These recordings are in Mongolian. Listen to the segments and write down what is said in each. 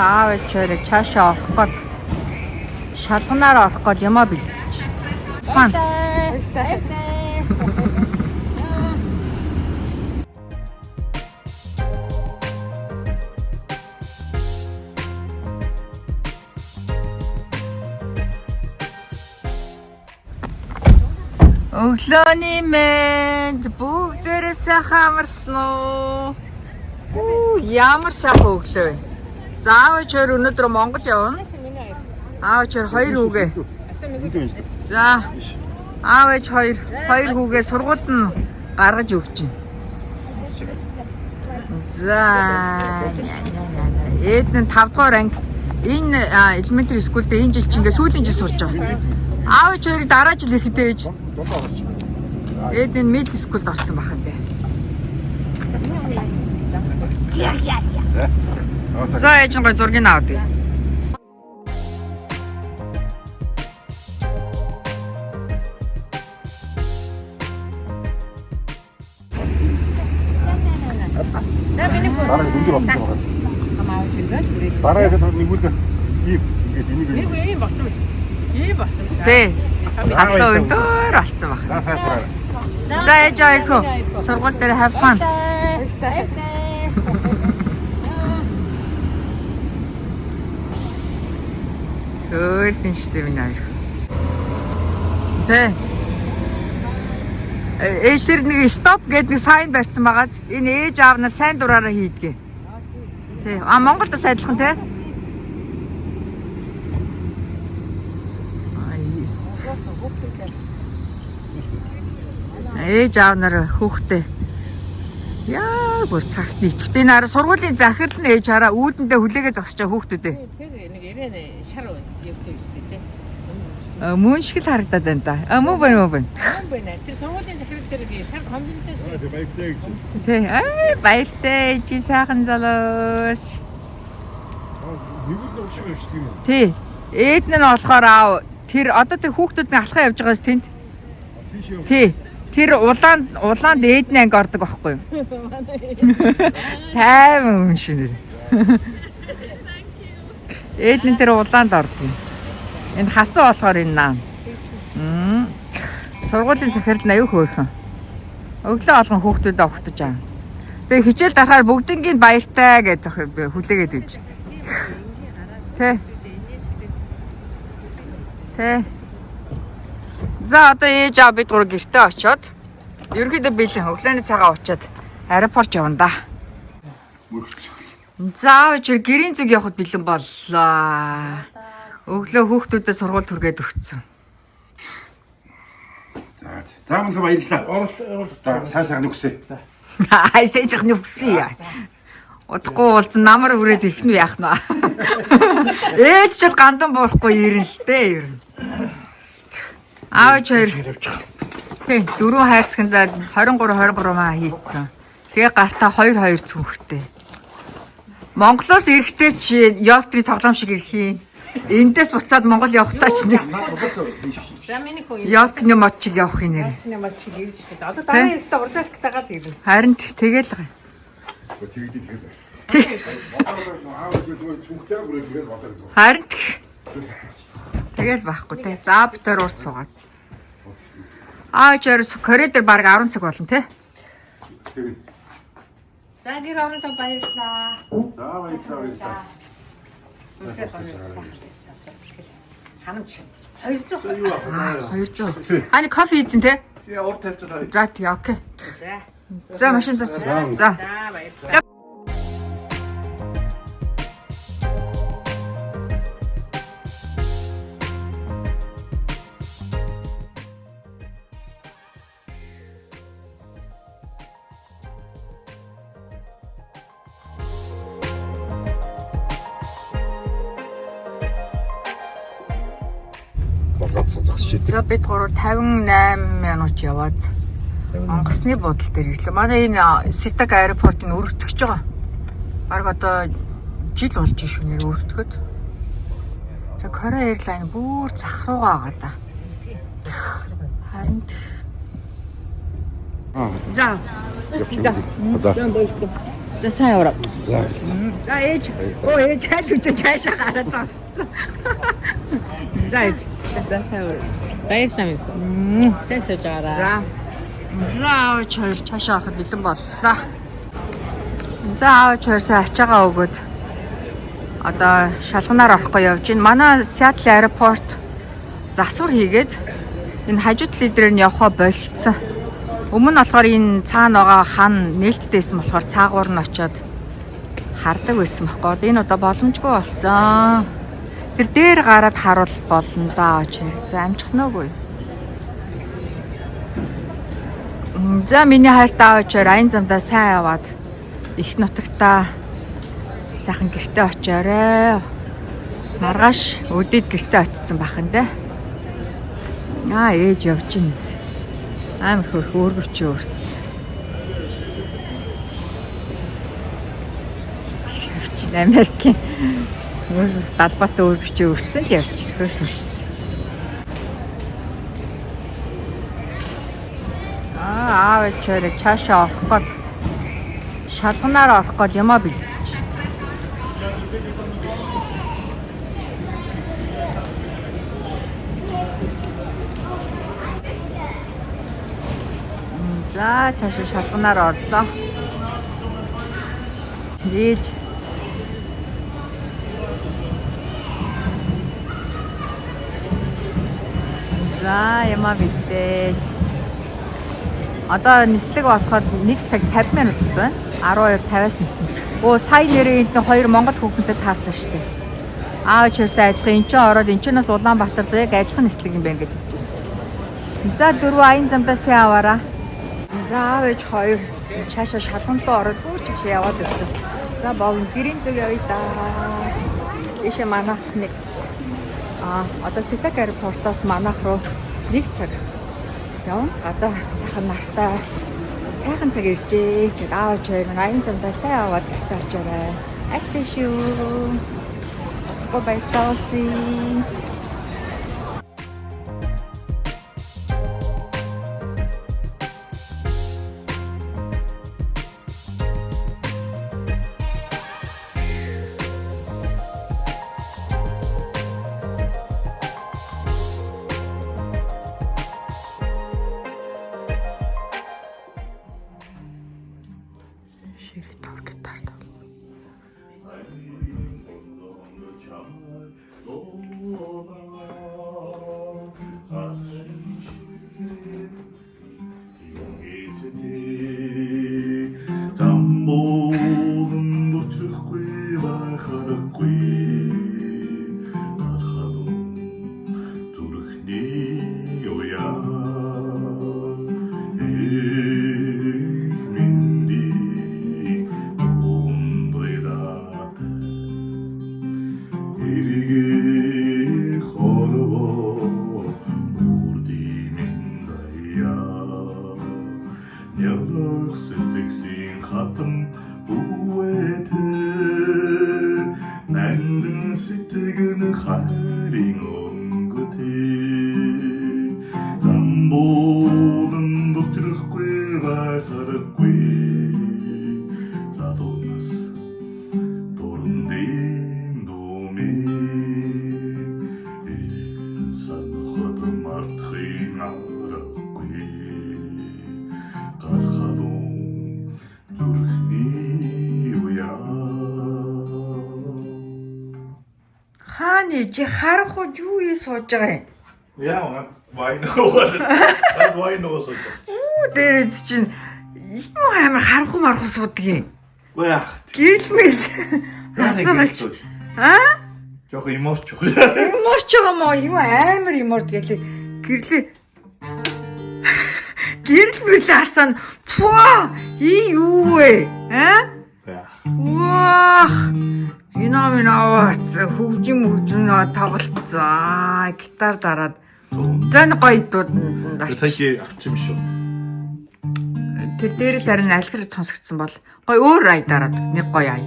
аав ээжээрээ цаашаа орох гээд шалганаар орох гээд ямаа бэлдчих. Фан. Өглөөний мэнд бүгдээрээ сайхан амарсан уу? Ямар сайхан өглөө вэ? За аав ээжээр өнөөдөр Монгол явна. Аав ээжээр 2 хүүгээ. За аав ээж 2 хүүгээ сургуульд нь гаргаж өгч байна. За ээд нь 5 дугаар анги энэ элементари скулд энэ жил чинь ингээ сүүлийн жил сурч байгаа. Аав ээжээр дараа жил ирэхдээ ээж ээд энэ middle school-д орсон байх юм бэ. За ээж нь гой зургийг аваад. Дараа нь дүнгээр болсон байгаа. Хамаагүй шингэж бүрээд. Дараа яг нэгүүлээ ийм ингээд энийг Ийм болсон. Ийм болсон. Тэ. Асуу өндөр болсон баг. За ээж аяако сургууль дээр have fun. Хөөрхөн штэ минь аяа. Тэ. Ээжэр нэг стоп гэдэг нэг сайн барьсан байгаа. Энэ ээж аав нар сайн дураараа хийдгээ. Тэ. Монголд бас адилхан тэ. Ээж аав нар хүүхдээ яа бүр цагт нийтдээ нараа сургуулийн захирал нь ээж хараа үүдэндээ хүлээгээ зогсож байгаа хүүхдүүдээ. Тэр нэг ирэнэ шар явдаг юм шүү дээ. Мөн шиг л харагдаад байна да. Мөн байна. Мөн байна. Тэр сургуулийн захирал дээр би шар комбинцэн шүү. баяртай гэж. Тэ баяртай чи сайхан залууш. Нэгүүлээ өшөө шүү дээ юм уу? Тэ ээд нь болохоор аав тэр одоо тэр хүүхдүүд нь алхаа явж байгаас тэнд. Тэ тэр улаанд ээд нь анги ордог байхгүй юу? Тайван юм шинэ. Ээд нь тэр улаанд ордог. Энэ хасуу болохоор энэ наа. Сургуулийн захирал нь аюу хөөрхөн. Өглөө олгон хүүхдүүдэд огтож аа. Тэгээ хичээл дарахаар бүгднийг баяртай гэж хүлээгээд өгч дээ. Тэ. За одоо ээж аав бид гурав гэртээ очиод ерөнхийдөө бэлэн өглөөний цагаа уучаад аэропорт явна да. За ээж гэрийн зүг явахд бэлэн боллоо. Өглөө хүүхдүүдэд сургуульд хүргээд өгсөн. За мөн баярлалаа. За сайхан нүгсээ. Ай сайхан нүгсээ яа. Удахгүй уулзсан намар өрөөд ирэх нь яах нь. Ээж ч гандан болохгүй ирэн л дээ ер нь. Аав хоёр. Тийм 4 хайрцагт 23 маа хийцэн. Тэгээ гартаа 2 цүнхтэй. Монголоос ирэхдээ чи Ялтны тоглоом шиг ирэх юм. Эндээс буцаад Монгол явахтаа ч нэг За миний хөө Ялтны мод чиг явах юм нэр. ямар чи ирж штэ. Одоо дараа ихтэй уржаалт тагаад ирнэ. Харин тэгэл гай. Харин тэгэл байхгүй те. За битэр урд суугаад. Жорс коридор баг 10 цаг болно те. За гэр орондоо баярлаа. За баярлалаа. Ханамч 200. 200. Ани кофе ийцэн те. Тэгээ урд тавьчих таа. За тий окей. За. За машиндаа сууч. За. За баярлалаа. За бид 58 минут яваад онгоцны буудлын дээр ирлээ. Манай энэ Ситаг аэропортын өргөтгөж байгаа. Бараг одоо жил болж шүү нэр өргөтгöd. За Korea Airline бүр зах руугаа байгаа да. Харин за. За сайн яваа. За ээж хайл үжиж цаашаа гараад зогссон. За ээж. За сайн яваа. Баярлалаа минь. Сайн сууж байгаарай. За аавч хоёр цаашаа ороход бэлэн боллоо. За аавч хоёр сая ачаагаа өгөөд одоо шалганаар орохгүй явж байна. Манай Seattle аэропорт засвар хийгээд энэ хажуу талын дээр нь явхаа болцсон. Өмнө нь болохоор энэ цаана байгаа хан нээлттэйсэн болохоор цаагуур нь очиод хардаг байсан байхгүй. Энэ удаа боломжгүй болсон. Тэр дээр гараад харуул болно даа очир. За амжихнаагүй. За миний хайртай очир аян замдаа сайн яваад их нутагтаа сайхан гэртээ очиорой. Маргааш өдөөд гэртээ очсон бахан дээ. Ээж явж байна. Амар хөрх өөргөч өөрцсөн. Явж Америкийн далбаатай өөргөч өөрцсөн л явж хөрх шүү дээ. Аавч хоёр цаашаа орох гээд шалганаар орох гээд юмаа бэлдчих. За цаашаа шалганаар орлоо. Ээж за ямаа бэлдээ. Одоо нислэг болоход 1 цаг 50 минут байна. 12:50-аас ниснэ. Сая нэрээ энд 2 Монгол хүүхэнтэй таарсан шүү дээ. Аав чиртэй адилхан эн чинь ороод эн чинээс Улаанбаатар руу яг адилхан нислэг юм байна гэж хэлчихсэн. За 4 аян замдаа сайн аваараа. За аав ээж хоёр цаашаа шалган руу ороод бүр цаашаа яваад ирлээ. За богино гэрийн зүг явъя да. Ишээ манайх нэг одоо Seattle аэропортоос манайх руу 1 цаг явна. Одоо сайхан нартай сайхан цаг иржээ. Гэт аав хоёр аян замдаа сайн аваад гэртээ очиорой. Айтай шүү. Отго баяртай уулзъя. Ширхэг тав гитарт. Чи харах уу юу ийс сууж байгаа юм? Яа, вайноо сууж байгаа. Дээр чинь юм амар харах марах суудаг юм. Яах. Гэрэлмэл. Асуугач. Жохо иморч. Иморч байгаа мó юм амар иморд гэлээ. Гэрлээ. Гэрэлмэл асан. Поо! Юу вэ? Вах! Минаа аваац хөгжим тоглолцоо. Гитар дараад. Зэн гоё дууд Сая авчих юм шүү. Тэр дээрээс харин альхэр сонсогдсон бол гоё өөр ай дараад нэг гоё ай.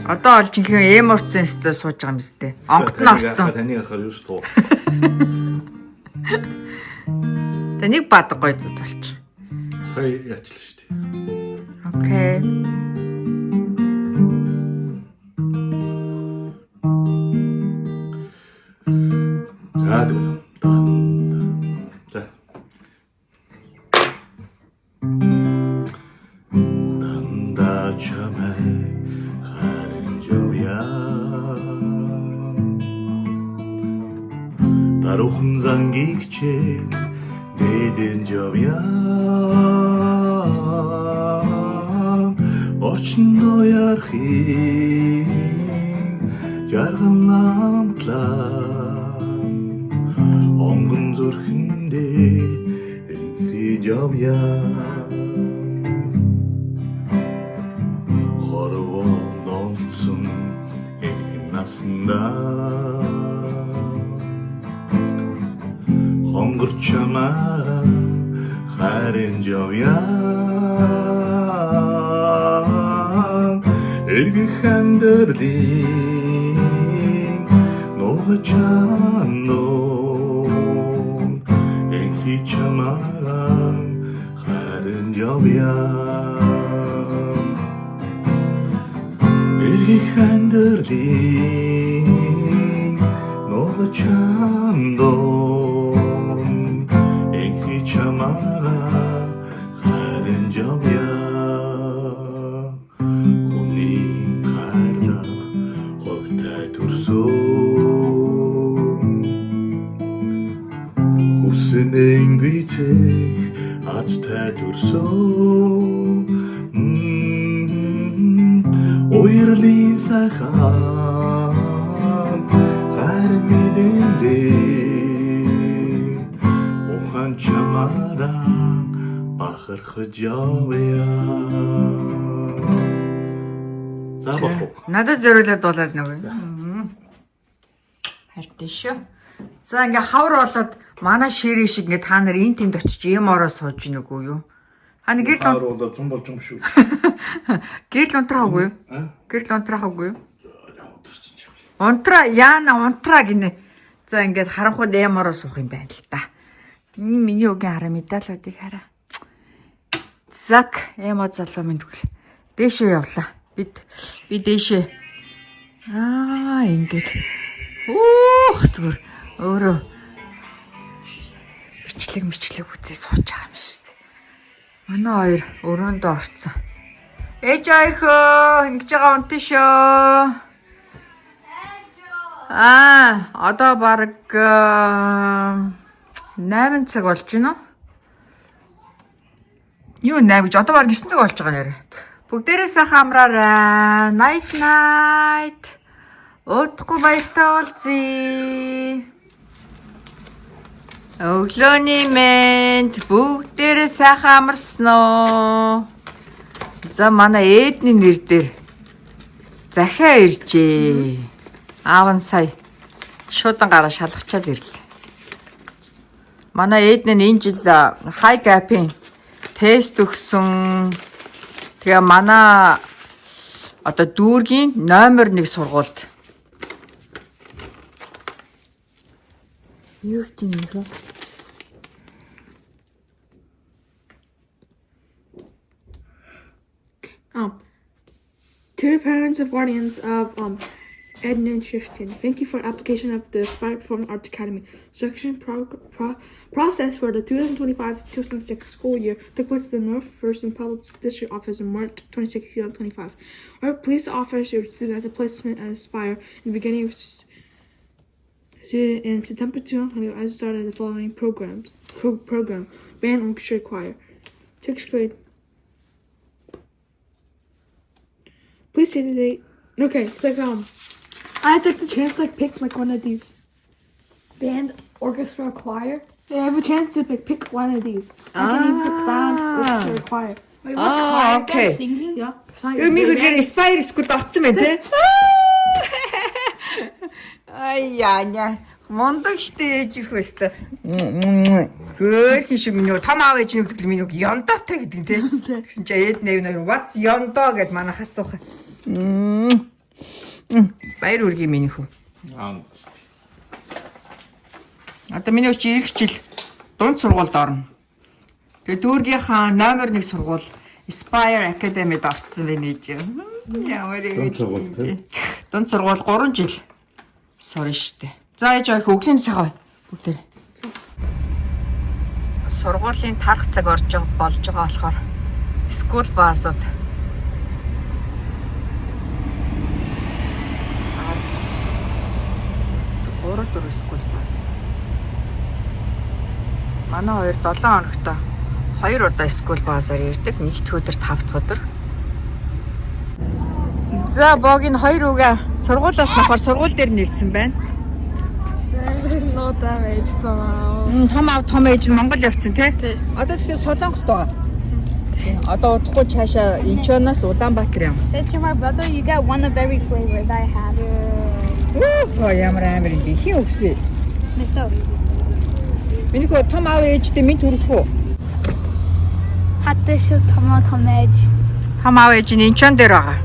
Одоо олж инхэн эморцэн сте сууж байгаа юм сте. Онгот нь орцсон. Таны харахаар юу шүү. Тэ нэг бадаг гоё дууд болчих. Сая яачлаа шүү дээ. Окей. 자. 난다 처음에 가는 점이야 따로 혼상기체 내든 점이야 어친 너야히 작은 남plan 엉금 zorхин데 그 점이야 걸어온 넌슨 애기 났습니다 헝그르차마 가는 점이야 일기 한들디 노가 찬노 애기 차마 가는 점이야 일기 한들디 노가 찬노 애기 차마 가는 점이야 Husen güte at durso Oyrlin sahan harmidinde Ohan chamara bahar khajawya Забахо Надад зориулаад дуулаад нөгөө. Хайртай шүү. За ингээ хавар болоод манай ширээ шиг ингээ та нар энэ тэнд очиж юм ороо сууж гин үгүй юу? Хань гэрл болоо зам болж юм шүү. гэрл унтраагүй юу? Гэрл унтраагүй юу? Унтраа яана унтраа гинэ. За ингээд харанхуйд юм ороо суух юм байна л та. Миний өгийн хараа медалуудыг хараа. Зак эмо залуу минь тэгвэл дээшээ явлаа. Би дээшээ. Ингээд. Зүгээр өөрөө бичлэг үзээ сууж байгаа юм шүү дээ. Манай хоёр өрөөндөө орцсон. Ээж хоёрхөө ингэж байгаа унтаа шүү. Одоо баг 8 цаг болж байна уу? Юу 8 гэж одоо баг 9 цаг болж байгаа нэрэ. Бүгдээрээ сайхан амраарай. Night. Удахгүй баяртай уулзъя. Өглөөний мэнд бүгдээрээ сайхан амарсан уу? За манай ээдний нэр дээр захиа иржээ. Аав нь сая шуудан гараа шалгачаад ирлээ. Манай ээд нь энэ жил high gap-ийн тест өгсөн. Тэгээ манай одоо дүүргийн номер 1 сургуульд юу гэж нэрэ? To the parents and guardians of Edna and Tristan, thank you for application of the Aspire Performing Arts Academy. Selection process for the 2025-2026 school year took place at the North First and Public District Office on March 26, 2025. We're pleased to offer your student as a placement at Aspire in the beginning of student in September 2020. I started the following program: band, orchestra, choir. 6th grade. Please say the date. Okay, it's like I take the chance to pick one of these. Band, orchestra, choir. Yeah, I have a chance to pick one of these. I can even pick band, orchestra, choir. Wait, what's choir? Okay. That's singing? Yeah. Мигээр Aspire School-д орсон байна те. Аяа. Мондог штэ ээж их байста. Хөөх шиг минь том аав ээж нүгдэл минь ёндоотой гэдэг те. Тэгсэн чи ээд нэв нэр what's ёндоо гэд манайх асуух. Баяр үргээ миний хүү. Одоо миний өчиг ирэх жил дунд сургуульд орно. Тэгээ дүүргийнхаа номер 1 сургууль Aspire Academy-д орсон байна ээж. Ямар дунд сургууль 3 жил сурна штэ. За ээж ойр өглөөний цагаа Бүгдээ. Сургуулийн тарах цаг болж байгаа болохоор скул баасууд Гурав дөрөв скул баас. Манай хоёр 7 хоногт 2 удаа скул баасаар ирдэг. Нэгд өдөр 5 дахь өдөр. За богийн 2 үгээ сургуулиас нөхөр сургууль дээр нэрсэн байна. No damage somehow. Том ээж нь Монгол явцсан тий? Одоо тэгэхээр Солонгост байгаа. Одоо удахгүй цаашаа Инчоноос Улаанбаатар юм. Since you're my brother, you get one of every flavor that I have. Оо ямар амар юм бэ? Хин өгсөн. Myself. Миний хөө том аав ээжтэй минь төрөх үү? Хаттай шүү том ээж. Том аав ээж нь Инчон дээр байгаа.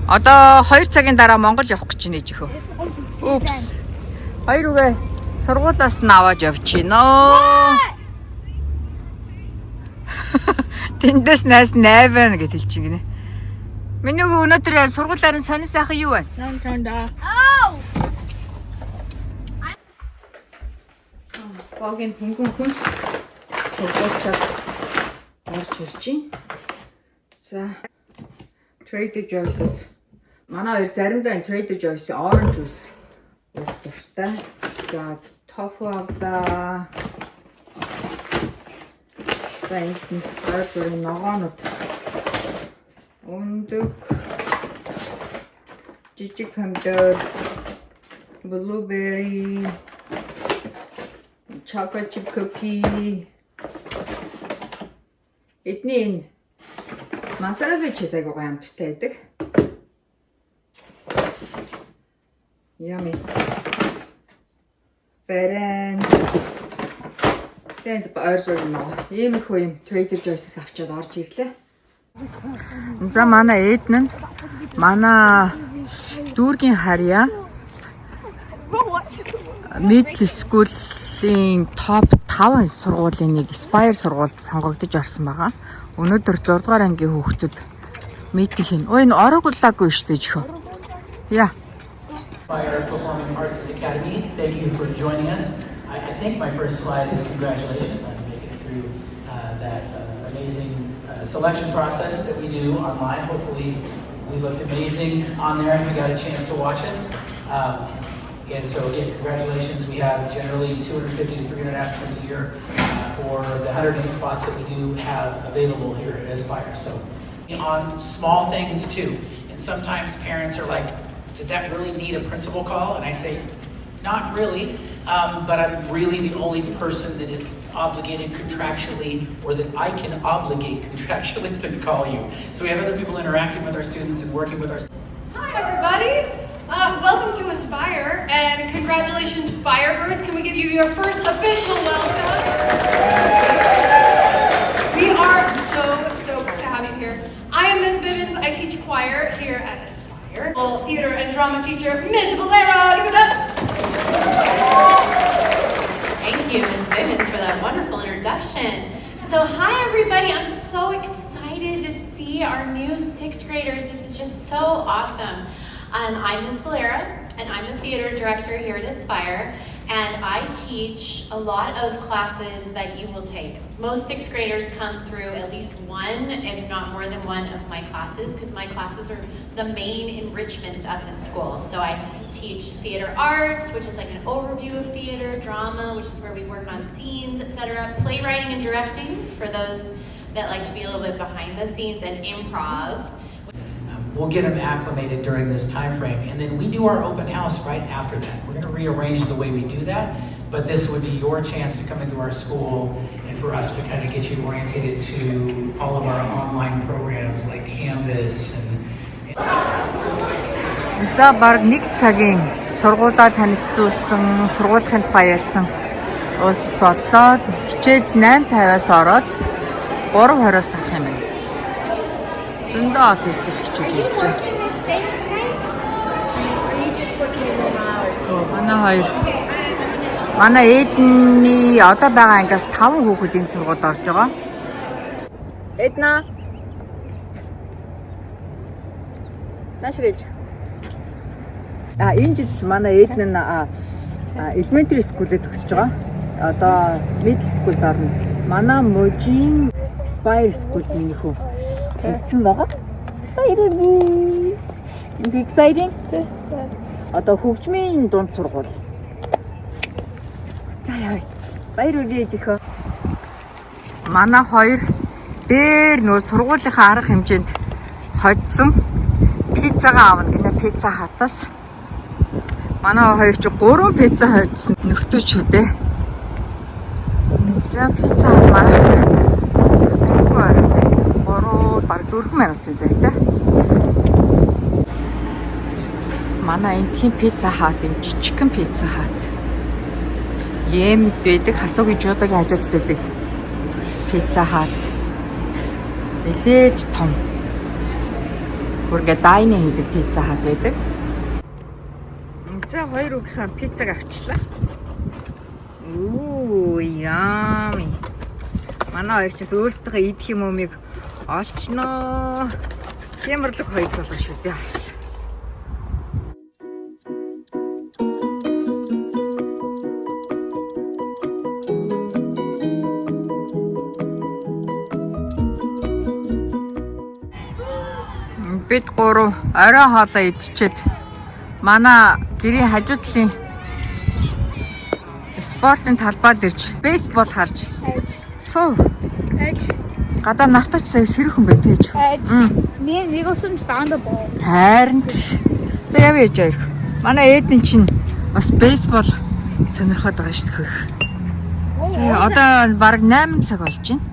Одоо 2 цагийн дараа Монгол явах гэж байна ээжийнхөө. Oops. 2 үгээ сургуулиас нь аваад явчихноо. Тэндээс найс найван гэж хэлж гинэ. Миний өнөөдөр сургуулиар нь сонир сайхан юу вэ? Богийн хөнгөн хүнс сургуульчаад орж ирж байна. За Trader Joe's манай хоёр заримдаа Trader Joe's-ийн orange juice дуртай. За тофу авлаа. За энэ хоёрын ногоонууд өндөг жижиг помидор, blueberry, chocolate chip cookie. Эдний масараа чиз айгуу амттай байдаг. Yummy. Бэрэн. Тэнд ойрзоо юм аа. Иймэрхүү юм Trader Joe's-аас авчаад орж ирлээ. За манай Эдэн нь манай дүүргийн харьяа middle school-ийн топ 5 сургуулийн нэг Aspire сургуульд сонгогдож орсон байгаа. Өнөөдөр 6 дугаар ангийн хүүхдүүд митинг хийн. Ой энэ орооглаагүй шүү дээ жихөө. Яа. Aspire Performing Arts Academy. Thank you for joining us. I think my first slide is congratulations on making it through that amazing selection process that we do online. Hopefully we looked amazing on there and we got a chance to watch us. And so again, congratulations. We have generally 250 to 300 applicants a year for the 108 spots that we do have available here at Aspire. So on small things too. And sometimes parents are like, did that really need a principal call? And I say, not really, but I'm really the only person that is obligated contractually or that I can obligate contractually to call you. So we have other people interacting with our students and working with our students. Hi everybody, welcome to Aspire and congratulations Firebirds. Can we give you your first official welcome? We are so stoked to have you here. I am Miss Bivens, I teach choir here at Aspire. Theater and drama teacher, Ms. Valera, give it up! Thank you, Ms. Bivens, for that wonderful introduction. So hi everybody, I'm so excited to see our new 6th graders. This is just so awesome. I'm Ms. Valera, and I'm the theater director here at Aspire, and I teach a lot of classes that you will take. Most 6th graders come through at least one, if not more than one of my classes, because my classes are the main enrichments at the school. So I teach theater arts, which is like an overview of theater, drama, which is where we work on scenes, etc., playwriting and directing for those that like to be a little bit behind the scenes, and improv. We'll get them acclimated during this time frame, and then we do our open house right after that. We're going to rearrange the way we do that, but this would be your chance to come into our school and for us to kind of get you orientated to all of our online programs like Canvas and За баг 1 цагийн сургуулаа танилцуулсан, сургуулийн тухай ярьсан уулзалт боллоо. Хичээл 8:50-аас ороод 3:20-аас тарах юм байна. Зөндөө ол хэлцэх хичээл ирж байна. Манай Эдний одоо байгаа ангиас 5 хүүхэд энэ сургуульд орж байгаа. Эдна. Нашрэж. Энэ жил манай Эдэн нь elementary school-д төгсөж байгаа. Одоо middle school-д орно. Манай Можийн Spire School миний хүү тэнцсэн байгаа. Баяргүй. Их exciting. Одоо хөгжмийн дунд сургууль. За яа. Баяргүй жихөө. Манай хоёр дээр нөө сургуулийнхаа арга хэмжээнд хоцсон пиццагаа авна гинэ пицца хатаас. Манай хоёр ч 3 пицца хоцсон нөхдөчүүдээ. За пицца манай 4 минутын зайтай. Манай энтхийн пицца хат юм жижигхэн пицца хат. Емд байдаг хасуугийн жуудагийн хажууд байдаг пицца хат. Нэлээд том. Бүргээ дайны хийдэг пицца хат байдаг. За хоёр үгийнхэн пиццаг авчлаа. Яами. Манай хоёр ч өөрсдөө идэх юм өмийг олчноо. Хямрлаг хоёр залуу шүү дээ бас. Бид гурав орой хоолоо идчихэд манай гэрийн хажуу талын спортын талбайд ирж бейсбол харж суув. Гадаа нартаа ч сая сэрхэн байна тийж. Me and Nicholson found a ball. Харин за явъя жаа. Манай Эдэн чинь бас бейсбол сонирхоод байгаа шүү дээ. За одоо баг 8 цаг болж байна.